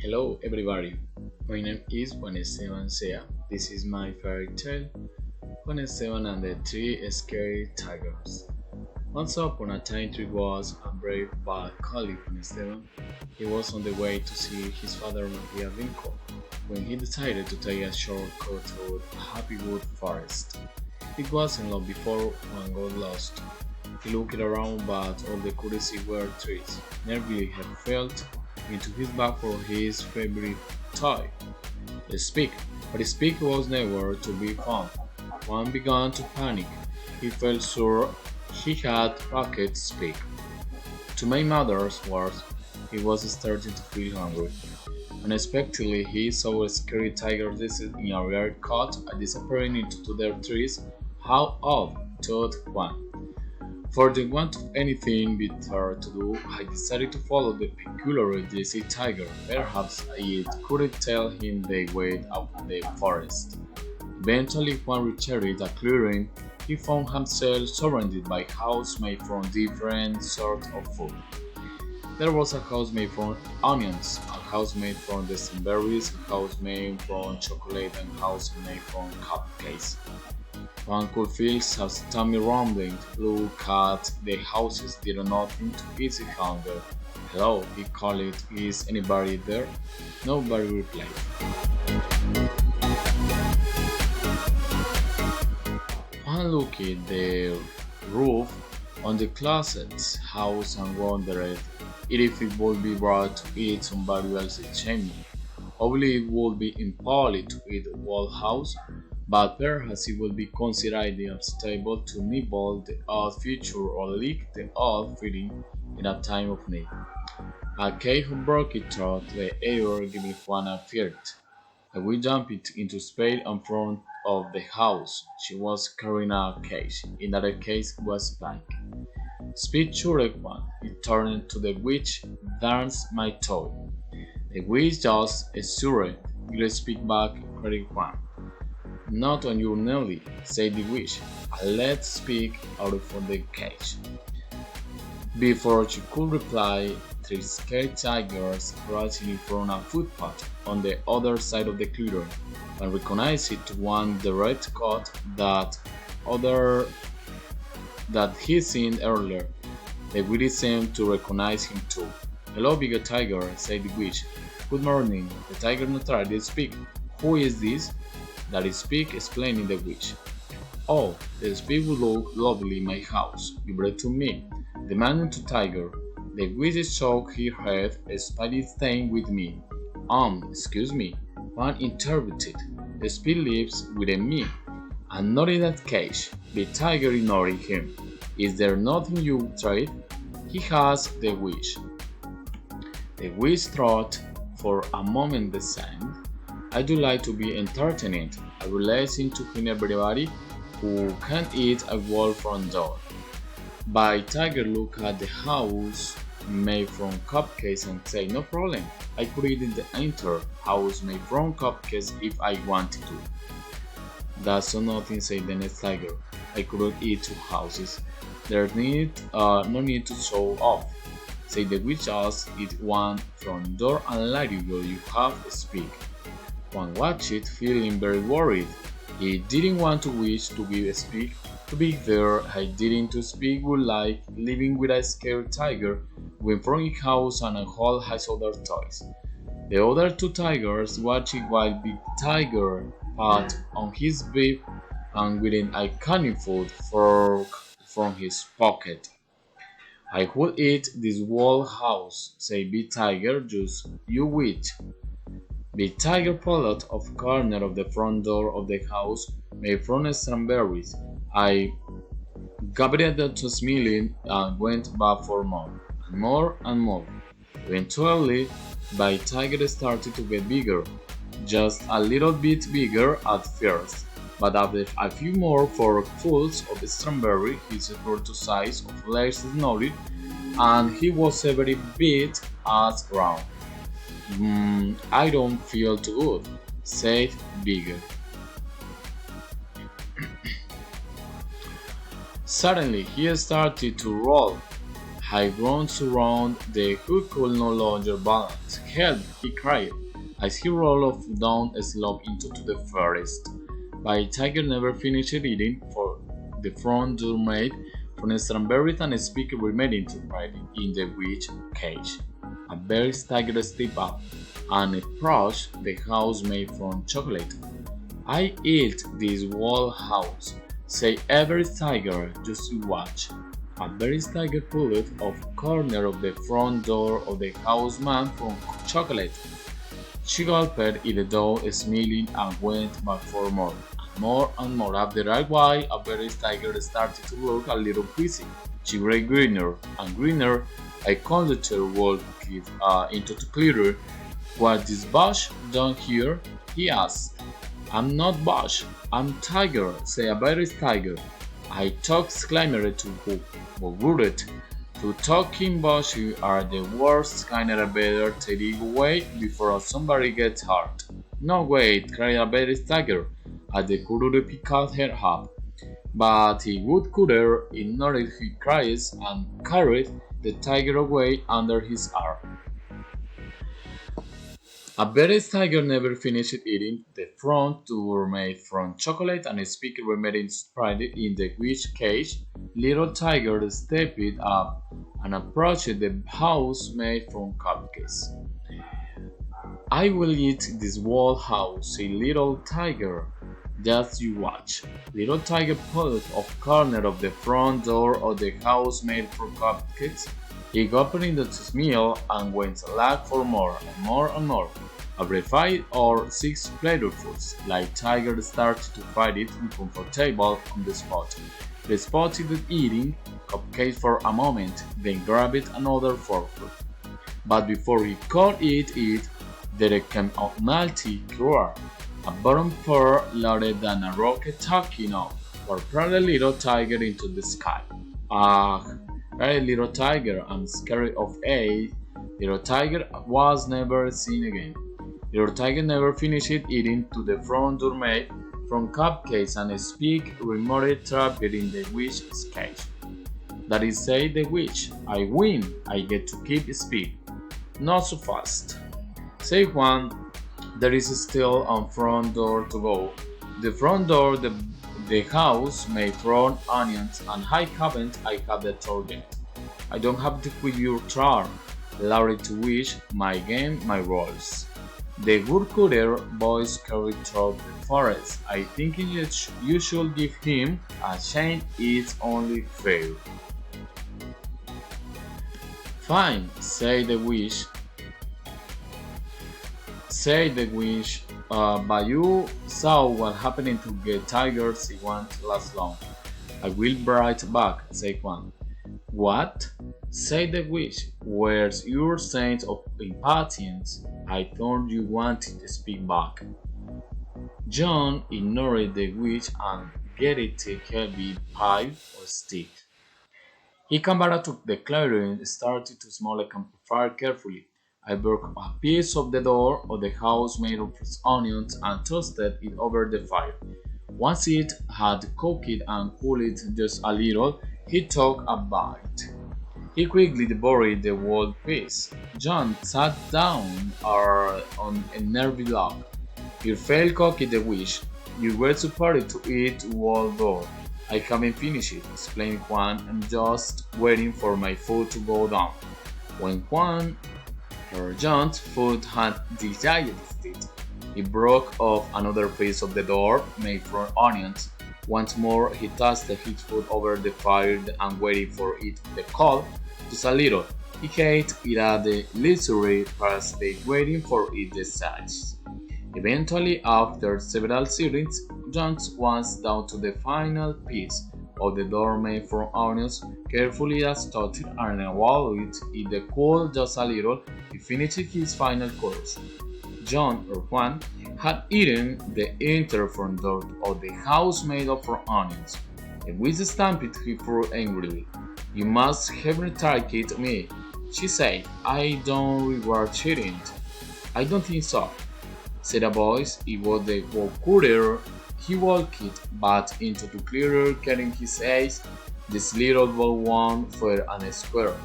Hello everybody, my name is Juan Esteban Sea. This is my fairy tale, Juan Esteban and the Three Scary Tigers. Once upon a time there was a brave but collie Juan Esteban. He was on the way to see his father Maria Vinco when he decided to take a shortcut through a happy wood forest. It wasn't long before one got lost. He looked around but all they could see were trees. Nervily he felt into his bag for his favorite toy, the speak, but the speak was nowhere to be found. One began to panic. He felt sure he had pocket speak. To make matters worse, he was starting to feel hungry. Unexpectedly, he saw a scary tiger descend in a rare cut and disappearing into their trees. How odd, thought one. For the want of anything better to do, I decided to follow the peculiar Jesse tiger. Perhaps it could tell him the way out of the forest. Eventually, when reaching a clearing, he found himself surrounded by houses made from different sorts of food. There was a house made from onions, a house made from the strawberries, a house made from chocolate, and a house made from cupcakes. One could feel his tummy rumbling. Look at the houses did nothing to ease his hunger. Hello, he called it. Is anybody there? Nobody replied. One looked at the roof on the closet's house and wondered if it would be right to eat somebody else's chimney. Obviously, it would be impolite to eat a whole house, but perhaps it would be considered unstable to nibble the odd feature or lick the odd feeling in a time of need. A cave broke it through the air, giving Juan a fiat. We jumped into space in front of the house. She was carrying a cage. In that case was Spike. Speed shouted one. It turned to the witch. Dance my toy. The witch just shouted. You speak back, cried one. Not on your Nelly, said the witch. Let's speak out of the cage. Before she could reply, three scared tigers crouching in front of a footpath on the other side of the clearing, and recognized it one the red coat other that he seen earlier. The witch seemed to recognize him too. Hello, big tiger, said the witch. Good morning. The tiger tried to speak. Who is this? That is Speak explaining the witch. Oh, the Speak would look lovely in my house. Give it to me. Demanding to Tiger. The witch shook her head. Spidey staying with me. Excuse me. One interrupted. The Speak lives with me. And not in that cage. The Tiger ignored him. Is there nothing you tried? He has the wish. The witch thought for a moment the same. I do like to be entertained. I would listen to everybody who can eat a wall front door. By Tiger look at the house made from cupcakes and say no problem. I could eat the entire house made from cupcakes if I wanted to. That's so nothing, said the next tiger. I could eat two houses. There's no need to show off. Say the witch just eat one front door and let you have speak. One watched it, feeling very worried. He didn't want to wish to speak. To be there, I didn't to speak would like living with a scared tiger, went from his house and all his other toys. The other two tigers watched while Big Tiger pat on his beak and with an iconic food fork from his pocket. I would eat this whole house, said Big Tiger, just you wait. Big Tiger pulled out of corner of the front door of the house made from strawberries. I gobbled to smiling and went back for more, and more and more. Eventually, Big Tiger started to get bigger, just a little bit bigger at first. But after a few more forkfuls of strawberry, he settled to size of less snowy, and he was every bit as round. I don't feel too good, said Bigger. Suddenly he started to roll. had grown so round that he could no longer balance. "Help!" he cried, as he rolled off down a slope into the forest. But the tiger never finished eating, for the front door made from strawberries and a speaker remained inside in the witch cage. A very tiger stepped up and approached the house made from chocolate. "I eat this whole house," said every tiger, "just to watch." A very tiger pulled off corner of the front door of the house made from chocolate. She gulped in the dough, smiling, and went back for more. And more and more. After a while, a very tiger started to look a little queasy. She grew greener and greener. A conductor walked into the clearer. "What is Bush done here?" he asked. "I'm not Bush, I'm Tiger," said a very tiger. I talk exclaimed to Wooded. "To talking Bush you are the worst kind of better take it away before somebody gets hurt." "No, wait," cried a very tiger, as the courier picked her up. But the woodcutter ignored his cries and carried the tiger away under his arm. A very tiger never finished eating. The front door made from chocolate and a speaker remained inside in the witch cage. Little Tiger stepped up and approached the house made from cupcakes. "I will eat this whole house," said Little Tiger. "Just you watch." Little Tiger pulled off corner of the front door of the house made from cupcakes. He opened the meal and went back for more and more and more. After 5 or 6 platefuls, like Tiger started to find it uncomfortable on the spot. They spotted eating cupcakes for a moment, then grabbed another forkful. But before he could eat it, there came a mighty roar. A bottom far louder than a rocket taking off, or probably Little Tiger into the sky. "Ah!" cried Little Tiger, "I'm scared of A." Little Tiger was never seen again. Little Tiger never finished eating to the front door made from cupcakes and Speak remote trapped in the witch's cage. "That is," said the witch, "I win. I get to keep Speak." "Not so fast," said one. "There is still a front door to go." "The front door, the house made from onions, and I have the door yet." "I don't have to quit your charm. Allow to wish my game, my rules." The woodcutter voice carried through the forest. "I think you should give him a chance. It's only fair." "Fine," said the witch. But you saw what happened to the tigers. It won't last long." "I will be right back," said one. "What?" said the witch. "Where's your sense of impatience? I thought you wanted to speak back." John ignored the witch and getting a heavy pipe or stick. He came back to the clearing and started to smell a campfire carefully. I broke a piece of the door of the house made of onions and toasted it over the fire. Once it had cooked and cooled just a little, he took a bite. He quickly devoured the whole piece. John sat down on a nervy log. "Your fail cooked the wish. You were supposed to eat the whole door." "I haven't finished it," explained Juan. "I'm just waiting for my food to go down." When John's food had digested, he broke off another piece of the door made from onions. Once more, he tossed his food over the fire and waited for it to cool just a little. He ate it at the leisurely pace, waiting for it to size. Eventually, after several sittings, John was down to the final piece of the door made from onions, carefully as touched, and while it cooled just a little, he finished his final course. John, or Juan, had eaten the entire front door of the house made of onions. The witch stamped his foot angrily. "You must have tricked me," she said. "I don't reward cheating." "I don't think so," said a voice. It was the woodcutter. He walked back into the clearer, carrying his axe, this little bow one for a square.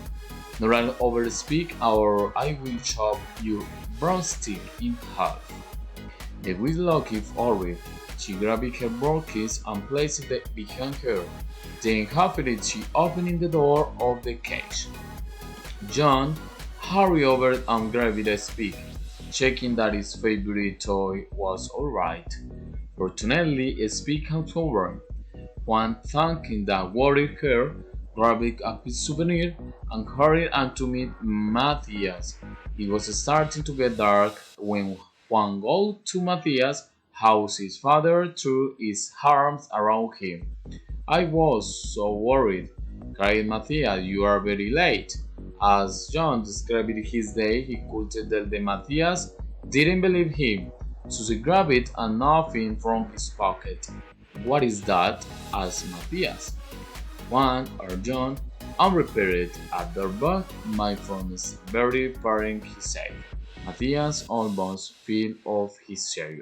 Not overspeak or I will chop your broomstick in half. The with lucky Olive, she grabbed her broadcast and placed it behind her. Then hurriedly she opened the door of the cage. John hurried over and grabbed a speak, checking that his favorite toy was alright. Fortunately, a speak came over. Juan, thanking the worried her, grabbed a souvenir and hurried on to meet Matthias. It was starting to get dark when Juan got to Matthias' house. His father threw his arms around him. I was so worried, cried Matthias. You are very late. As John described his day, he could tell that Matthias didn't believe him, so he grabbed it and nothing from his pocket. What is that? Asked Matthias. Juan or John unrepaired at their back. My phone is very boring, he said. Matthias almost fell off his chair.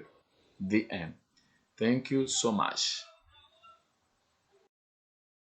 The end. Thank you so much.